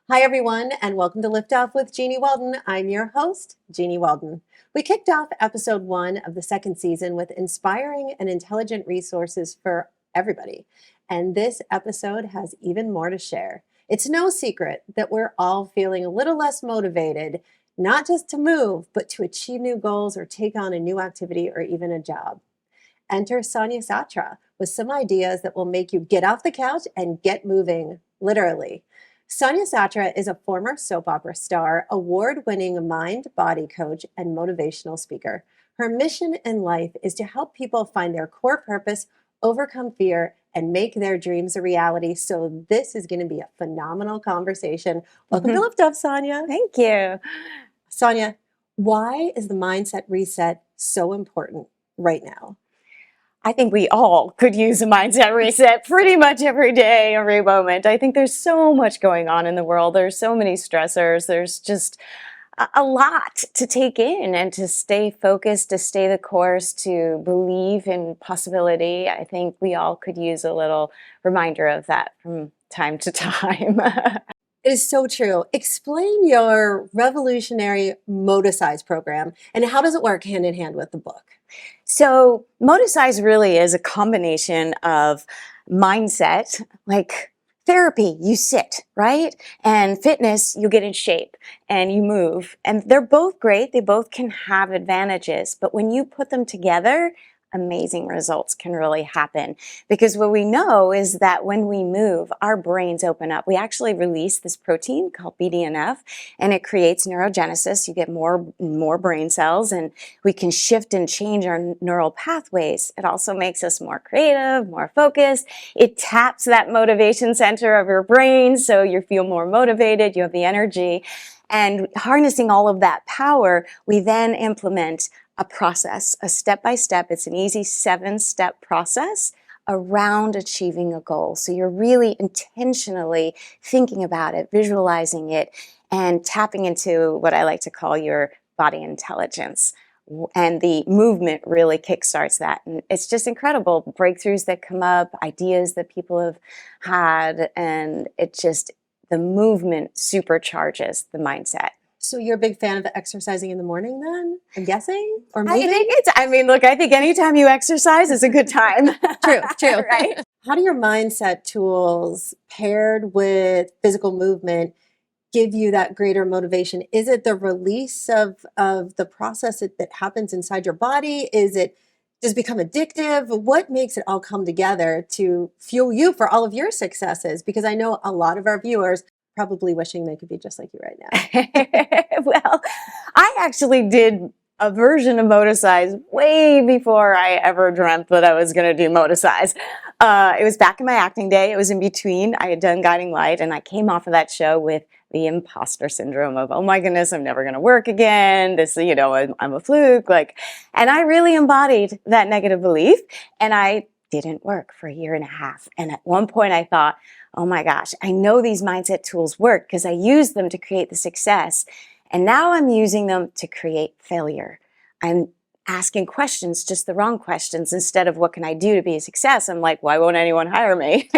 Hi, everyone, and welcome to Liftoff with Jeanniey Walden. I'm your host, Jeanniey Walden. We kicked off episode 1 of the second season with inspiring and intelligent resources for everybody. And this episode has even more to share. It's no secret that we're all feeling a little less motivated, not just to move, but to achieve new goals or take on a new activity or even a job. Enter Sonia Satra with some ideas that will make you get off the couch and get moving, literally. Sonia Satra is a former soap opera star, award-winning mind-body coach, and motivational speaker. Her mission in life is to help people find their core purpose, overcome fear, and make their dreams a reality. So this is going to be a phenomenal conversation. Welcome to Lift Up, Sonia. Thank you. Sonia, why is the mindset reset so important right now? I think we all could use a mindset reset pretty much every day, every moment. I think there's so much going on in the world. There's so many stressors. There's just a lot to take in and to stay focused, to stay the course, to believe in possibility. I think we all could use a little reminder of that from time to time. It is so true. Explain your revolutionary moticise program and how does it work hand in hand with the book? So moticise really is a combination of mindset, like therapy, you sit, right? And fitness, you get in shape and you move. And they're both great. They both can have advantages. But when you put them together, amazing results can really happen. Because what we know is that when we move, our brains open up. We actually release this protein called BDNF, and it creates neurogenesis. You get more brain cells, and we can shift and change our neural pathways. It also makes us more creative, more focused. It taps that motivation center of your brain, so you feel more motivated, you have the energy. And harnessing all of that power, we then implement a process, a step-by-step. It's an easy 7-step process around achieving a goal. So you're really intentionally thinking about it, visualizing it, and tapping into what I like to call your body intelligence. And the movement really kickstarts that. And it's just incredible. Breakthroughs that come up, ideas that people have had, and the movement supercharges the mindset. So you're a big fan of exercising in the morning then, I'm guessing? Or moving? I think anytime you exercise is a good time. True. Right? How do your mindset tools paired with physical movement give you that greater motivation? Is it the release of the process that happens inside your body? Does it become addictive? What makes it all come together to fuel you for all of your successes? Because I know a lot of our viewers probably wishing they could be just like you right now. Well, I actually did a version of moticise way before I ever dreamt that I was going to do moticise. It was back in my acting day. It was in between. I had done Guiding Light, and I came off of that show with the imposter syndrome of, oh my goodness, I'm never going to work again. I'm a fluke. And I really embodied that negative belief, and I didn't work for a year and a half. And at one point I thought, oh my gosh, I know these mindset tools work because I used them to create the success. And now I'm using them to create failure. I'm asking questions, just the wrong questions, instead of what can I do to be a success? I'm like, why won't anyone hire me?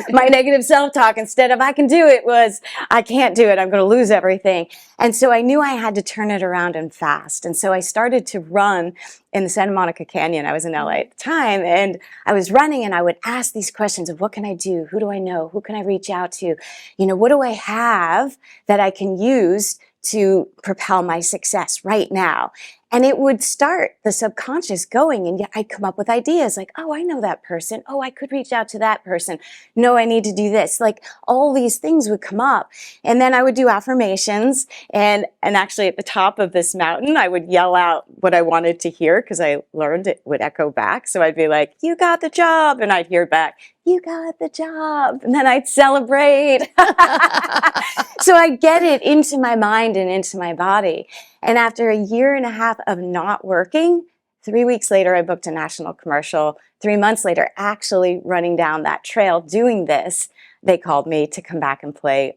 My negative self-talk, instead of I can do it, was I can't do it. I'm going to lose everything. And so I knew I had to turn it around and fast. And so I started to run in the Santa Monica Canyon. I was in LA at the time, and I was running, and I would ask these questions of what can I do? Who do I know? Who can I reach out to? What do I have that I can use to propel my success right now? And it would start the subconscious going, and I'd come up with ideas like, oh, I know that person. Oh, I could reach out to that person. No, I need to do this. Like all these things would come up. And then I would do affirmations. And actually at the top of this mountain, I would yell out what I wanted to hear because I learned it would echo back. So I'd be like, you got the job. And I'd hear back, you got the job. And then I'd celebrate. So I get it into my mind and into my body. And after a year and a half of not working, 3 weeks later, I booked a national commercial. 3 months later, actually running down that trail doing this, they called me to come back and play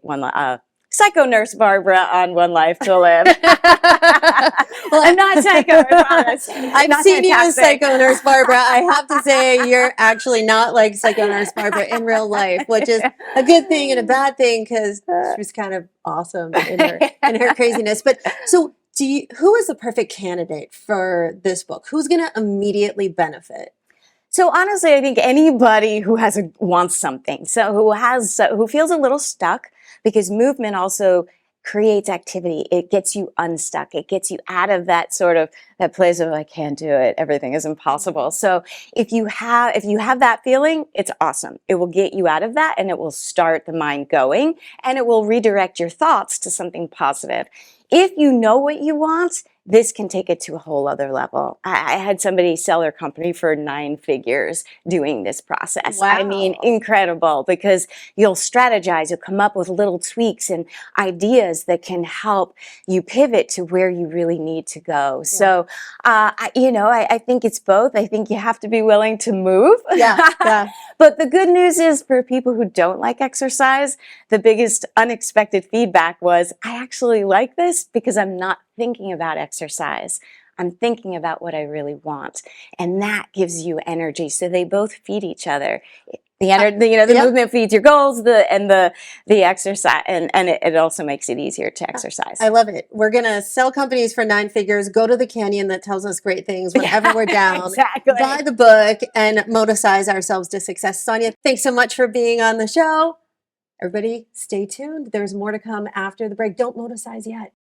Psycho Nurse Barbara on One Life to Live. Well, I'm not psycho, I promise. I've Not seen you as fantastic. Psycho Nurse Barbara. I have to say, you're actually not like Psycho Nurse Barbara in real life, which is a good thing and a bad thing because she was kind of awesome in her craziness. But so, who is the perfect candidate for this book? Who's going to immediately benefit? So honestly, I think anybody who wants something, who feels a little stuck, because movement also creates activity. It gets you unstuck. It gets you out of that place of I can't do it. Everything is impossible. So if you have that feeling, it's awesome. It will get you out of that, and it will start the mind going, and it will redirect your thoughts to something positive. If you know what you want, this can take it to a whole other level. I had somebody sell their company for 9 figures doing this process. Wow. I mean, incredible, because you'll strategize, you'll come up with little tweaks and ideas that can help you pivot to where you really need to go. Yeah. So, I think it's both. I think you have to be willing to move. Yeah. But the good news is, for people who don't like exercise, the biggest unexpected feedback was, I actually like this because I'm not thinking about exercise. I'm thinking about what I really want. And that gives you energy. So they both feed each other. The movement feeds your goals, the exercise, and it also makes it easier to exercise. I love it. We're going to sell companies for 9 figures, go to the canyon that tells us great things whenever we're down, exactly. Buy the book, and moticize ourselves to success. Sonia, thanks so much for being on the show. Everybody, stay tuned. There's more to come after the break. Don't moticize yet.